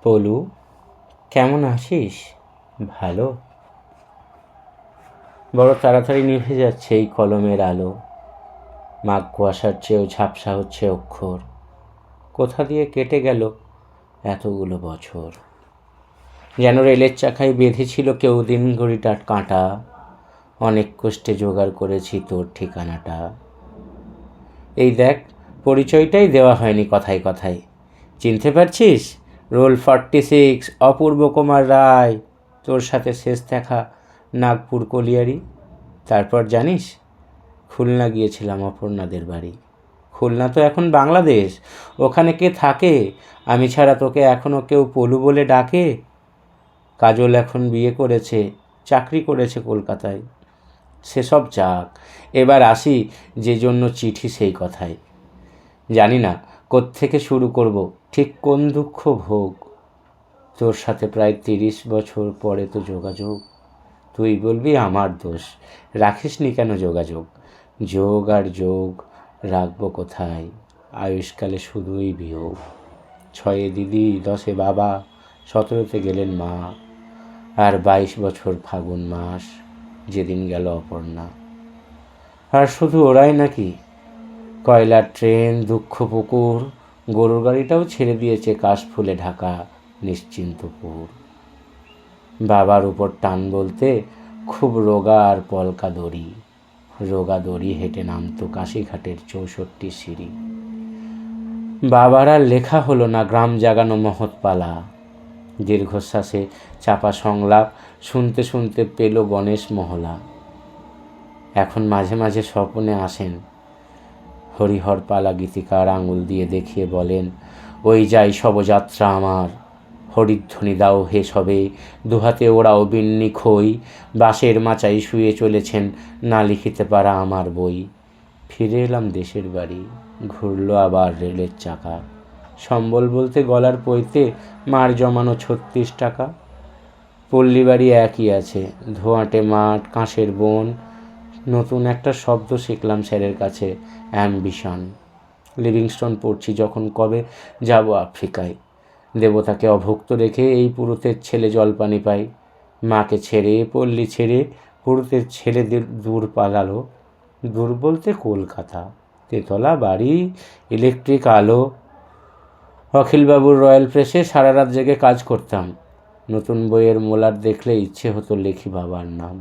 পলু, কেমন আছিস? ভালো। বড় তাড়াতাড়ি নিভে যাচ্ছে এই কলমের আলো। মাঘ কুয়াশার চেয়েও ঝাপসা হচ্ছে অক্ষর। কোথা দিয়ে কেটে গেল এতগুলো বছর। যেন রেলের চাকায় বেঁধেছিল কেউ দিন ঘড়িটার কাঁটা। অনেক কষ্টে জোগাড় করেছি তোর ঠিকানাটা। এই দেখ, পরিচয়টাই দেওয়া হয়নি কথায় কথায়। চিনতে পারছিস? রোল 46, অপূর্ব কুমার রায়। তোর সাথে শেষ দেখা নাগপুর কলিয়ারি। তারপর জানিস, খুলনা গিয়েছিলাম অপর্ণাদের বাড়ি। খুলনা তো এখন বাংলাদেশ। ওখানে কে থাকে? আমি ছাড়া তোকে এখনও কেউ পলু বলে ডাকে? কাজল এখন বিয়ে করেছে, চাকরি করেছে কলকাতায়। সেসব যাক, এবার আসি যে জন্য চিঠি সেই কথায়। জানি না কোত্থেকে শুরু করব, ঠিক কোন দুঃখ ভোগ। তোর সাথে প্রায় 30 বছর পরে তো যোগাযোগ। তুই বলবি আমার দোষ, রাখিসনি কেন যোগাযোগ। যোগ আর যোগ রাখবো কোথায়? আয়ুষ্কালে শুধুই বিয়োগ। 6-এ দিদি, 10-এ বাবা, 17-তে গেলেন মা। আর 22 বছর ফাগুন মাস, যেদিন গেল অপর্ণা। আর শুধু ওরাই নাকি, কয়লার ট্রেন, দুঃখ পুকুর, গরুর গাড়িটাও ছেড়ে দিয়েছে কাশফুলে ঢাকা নিশ্চিন্তপুর। বাবার উপর টান বলতে খুব রোগা আর পলকা দড়ি। রোগা দড়ি হেঁটে নামতো কাশীঘাটের 64 সিঁড়ি। বাবার আর লেখা হলো না গ্রাম জাগানো মহৎপালা। দীর্ঘশ্বাসে চাপা সংলাপ শুনতে শুনতে পেল গণেশ মহলা। এখন মাঝে মাঝে স্বপ্নে আসেন হরিহর পালা গীতিকার আঙুল দিয়ে দেখিয়ে বলেন, ওই যাই শবযাত্রা আমার। হরিধ্বনি দাও হে সবে, দুহাতে ওরাও বিন্নি খই। বাঁশের মাচাই শুয়ে চলেছেন না লিখিতে পারা আমার বই। ফিরে এলাম দেশের বাড়ি, ঘুরলো আবার রেলের চাকা। সম্বল বলতে গলার পইতে মার জমানো 36 টাকা। পল্লী বাড়ি একই আছে, ধোঁয়াটে মাঠ, কাঁসের বন। নতুন একটা শব্দ শিখলাম স্যারের কাছে, অ্যাম্বিশন। লিভিংস্টোন পড়ছি যখন, কবে যাব আফ্রিকায়। দেবতাকে অভুক্ত রেখে এই পুরুতের ছেলে জলপানি পাই। মাকে ছেড়ে, পল্লী ছেড়ে, পুরুতের ছেলে দূর পালালো। দূর বলতে কলকাতা। তেতলা বাড়ি, ইলেকট্রিক আলো। অখিলবাবুর রয়্যাল প্রেসে সারা রাত জেগে কাজ করতাম। নতুন বইয়ের মোলার দেখলে ইচ্ছে হতো লেখি বাবার নাম।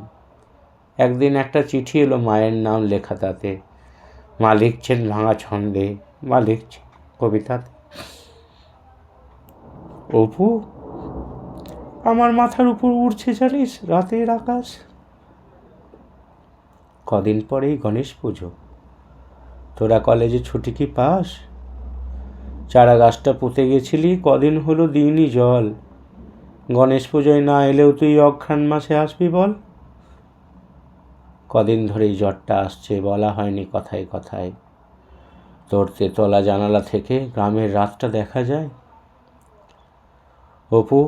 একদিন একটা চিঠি এলো মায়ের নাম লেখা তাতে। মা লিখছেন ভাঙা ছন্দে, মা লিখছে কবিতাতে। অপু, আমার মাথার উপর উড়ছে জানিস রাতের আকাশ। কদিন পরেই গণেশ পুজো। তোরা কলেজে ছুটি কি পাস? চারা গাছটা পুঁতে গেছিলি, কদিন হলো দিইনি জল। গণেশ পুজোয় না এলেও তুই অঘ্রাণ মাসে আসবি বল। কদিন ধরেই জ্বরটা আসছে, বলা হয়নি কথায় কথায়। তোর তেতলা জানালা থেকে গ্রামের রাতটা দেখা যায়। অপু,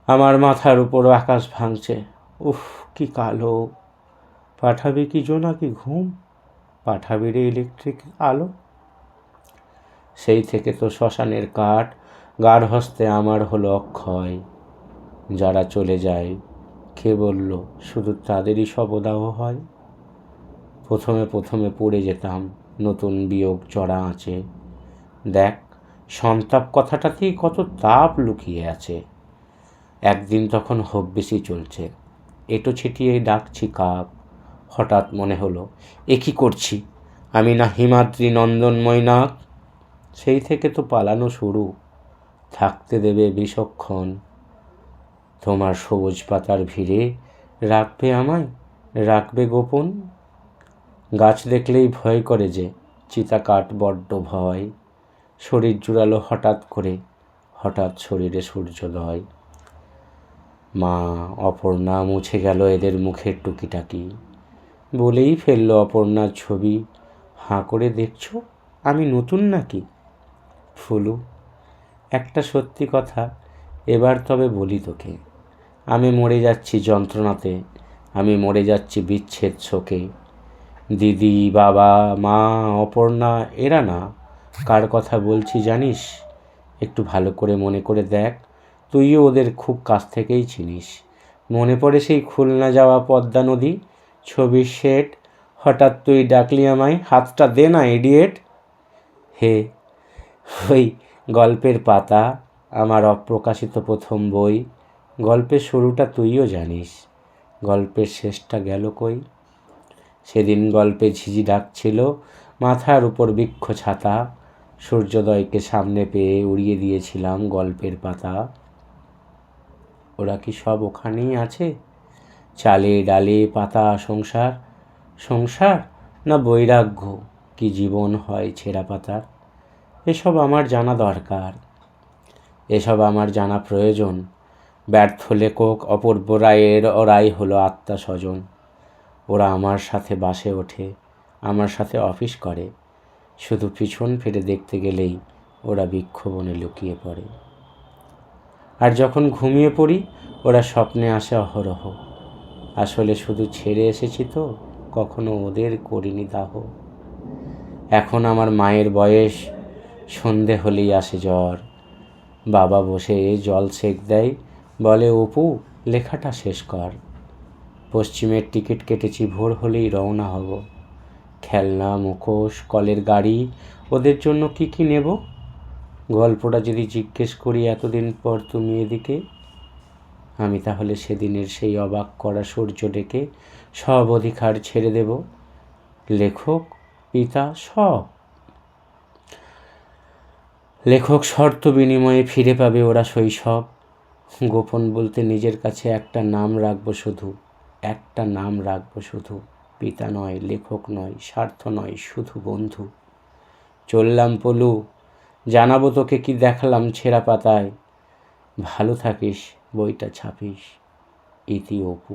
আমার মাথার উপর আকাশ ভাঙছে। উফ, কি কালো। পাঠাবি কি জোনাকি ঘুম? পাঠাবি রে ইলেকট্রিক আলো? সেই থেকে তো শ্মশানের কাঠ, গাঢ় হস্তে আমার হলো অক্ষয়। যারা চলে যায়, কে বলল শুধু তাদেরই শবদাহ হয়? প্রথমে প্রথমে পড়ে যেতাম নতুন বিয়োগ চড়া আঁচে। দেখ, সন্তাপ কথাটাতেই কত তাপ লুকিয়ে আছে। একদিন তখন হব্বেশি চলছে, এটো ছিটিয়ে ডাকছি কাক। হঠাৎ মনে হলো, এ কী করছি, আমি না হিমাদ্রি নন্দনময় নাক? সেই থেকে তো পালানো শুরু। থাকতে দেবে বিচক্ষণ তোমার সবুজ পাতার ভিড়ে, রাখবে আমায়, রাখবে গোপন। গাছ দেখলেই ভয় করে যে, চিতা কাঠ বড্ড ভয়। শরীর জুড়ালো হঠাৎ করে, হঠাৎ শরীরে সূর্যোদয়। মা, অপর্ণা মুছে গেল এদের মুখের টুকিটাকি। বলেই ফেললো অপর্ণার ছবি, হাঁ করে দেখছো আমি নতুন নাকি? ফুলু, একটা সত্যি কথা এবার তবে বলি তোকে। আমি মরে যাচ্ছি যন্ত্রণাতে, আমি মরে যাচ্ছি বিচ্ছেদ শোকে। দিদি, বাবা, মা, অপর্ণা এরা না, কার কথা বলছি জানিস? একটু ভালো করে মনে করে দেখ। তুইও ওদের খুব কাছ থেকেই চিনিস। মনে পড়ে সেই খুলনা যাওয়া পদ্মা নদী, ছবির সেট, হঠাৎ তুই ডাকলি আমায়, হাতটা দে না ইডিয়েট। হে, ওই গল্পের পাতা, আমার অপ্রকাশিত প্রথম বই। গল্পের শুরুটা তুইও জানিস, গল্পের শেষটা গেল কই। সেদিন গল্পে ঝিঝি ডাকছিল, মাথার উপর বৃক্ষ ছাতা, সূর্যোদয়কে সামনে পেয়ে উড়িয়ে দিয়েছিলাম গল্পের পাতা। ওরা কি সব ওখানেই আছে? চালে ডালে পাতা সংসার, সংসার না বৈরাগ্য, কি জীবন হয় ছেঁড়া পাতার। এসব আমার জানা দরকার, এসব আমার জানা প্রয়োজন। ব্যর্থ লেখক অপূর্ব রায়ের ওরাই হলো আত্মা স্বজন। ওরা আমার সাথে বাসে ওঠে, আমার সাথে অফিস করে, শুধু পিছন ফিরে দেখতে গেলেই ওরা বৃক্ষবনে লুকিয়ে পড়ে। আর যখন ঘুমিয়ে পড়ি ওরা স্বপ্নে আসে অহরহ। আসলে শুধু ছেড়ে এসেছি তো, কখনো ওদের করিনি দাহ। এখন আমার মায়ের বয়স, সন্ধে হলেই আসে জ্বর। বাবা বসে জল সেক দেয়, বলে অপু লেখাটা শেষ কর। পশ্চিমের টিকিট কেটেছি, ভোর হলেই রওনা হব। খেলনা, মুখোশ, কলের গাড়ি, ওদের জন্য কি কি নেব? গল্পটা যদি জিজ্ঞেস করি এতদিন পর তুমি এদিকে, আমি তাহলে সেদিনের সেই অবাক করা সূর্য ডেকে সব অধিকার ছেড়ে দেব, লেখক, পিতা, সব। লেখক শর্ত বিনিময়ে ফিরে পাবে ওরা শৈশব। গোপন বলতে নিজের কাছে একটা নাম রাখবো শুধু, একটা নাম রাখবো শুধু। পিতা নয়, লেখক নয়, স্বার্থ নয়, শুধু বন্ধু। চললাম পলু, জানাবো তোকে কি দেখালাম ছেঁড়া পাতায়। ভালো থাকিস, বইটা ছাপিস। ইতি অপু।